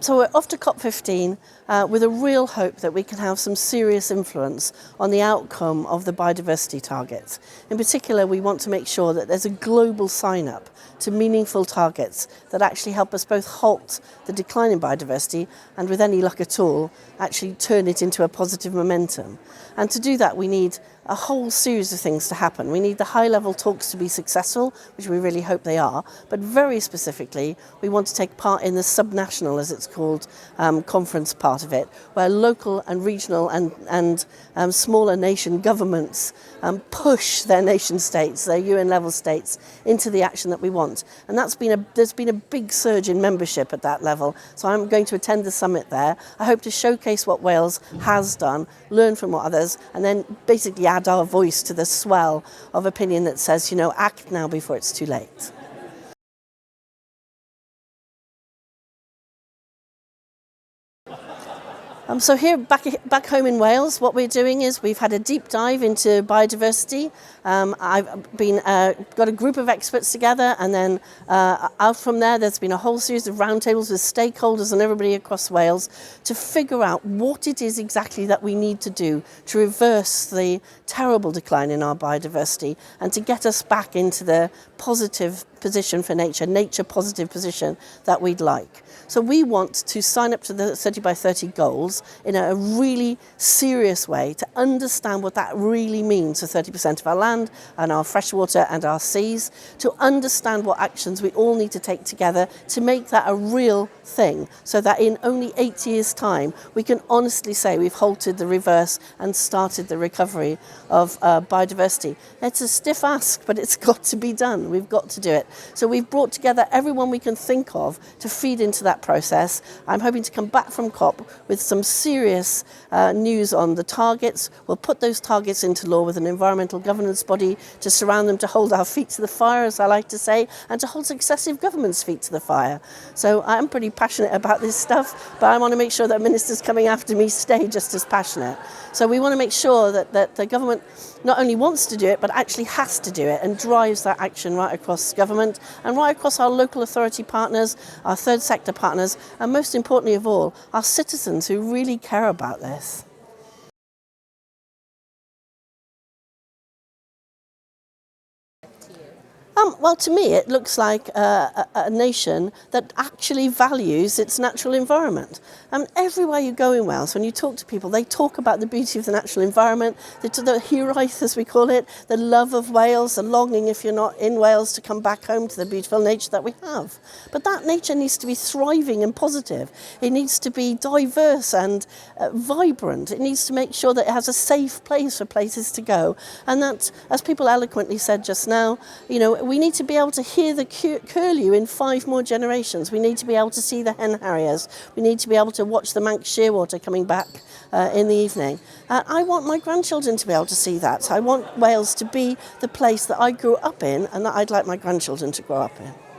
So we're off to COP15 with a real hope that we can have some serious influence on the outcome of the biodiversity targets. In particular, we want to make sure that there's a global sign-up to meaningful targets that actually help us both halt the decline in biodiversity and, with any luck at all, actually turn it into a positive momentum. And to do that, we need a whole series of things to happen. We need the high-level talks to be successful, which we really hope they are, but very specifically, we want to take part in the subnational, as it's called, conference part of it, where local and regional and smaller nation governments push their nation states, their UN-level states, into the action that we want. And there's been a big surge in membership at that level, so I'm going to attend the summit there. I hope to showcase what Wales has done, learn from what others, and then basically add our voice to the swell of opinion that says, you know, act now before it's too late. So here, back home in Wales, what we're doing is we've had a deep dive into biodiversity. I've got a group of experts together, and then out from there's been a whole series of roundtables with stakeholders and everybody across Wales to figure out what it is exactly that we need to do to reverse the terrible decline in our biodiversity and to get us back into the positive position for nature positive position that we'd like. So we want to sign up to the 30 by 30 goals in a really serious way to understand what that really means for 30% of our land and our freshwater and our seas, to understand what actions we all need to take together to make that a real thing, so that in only 8 years' time we can honestly say we've halted the reverse and started the recovery of biodiversity. It's a stiff ask, but it's got to be done. We've got to do it. So we've brought together everyone we can think of to feed into that process. I'm hoping to come back from COP with some serious news on the targets. We'll put those targets into law with an environmental governance body to surround them, to hold our feet to the fire, as I like to say, and to hold successive governments' feet to the fire. So I'm pretty passionate about this stuff, but I want to make sure that ministers coming after me stay just as passionate. So we want to make sure that the government not only wants to do it, but actually has to do it and drives that action right across government and right across our local authority partners, our third sector partners, and most importantly of all, our citizens who really care about this. Well, to me, it looks like a nation that actually values its natural environment. Everywhere you go in Wales, when you talk to people, they talk about the beauty of the natural environment, the hiraeth, as we call it, the love of Wales, the longing, if you're not in Wales, to come back home to the beautiful nature that we have. But that nature needs to be thriving and positive. It needs to be diverse and vibrant. It needs to make sure that it has a safe place for places to go. And that, as people eloquently said just now, you know, we need to be able to hear the curlew in 5 more generations. We need to be able to see the hen harriers. We need to be able to watch the Manx shearwater coming back in the evening. I want my grandchildren to be able to see that. So I want Wales to be the place that I grew up in and that I'd like my grandchildren to grow up in.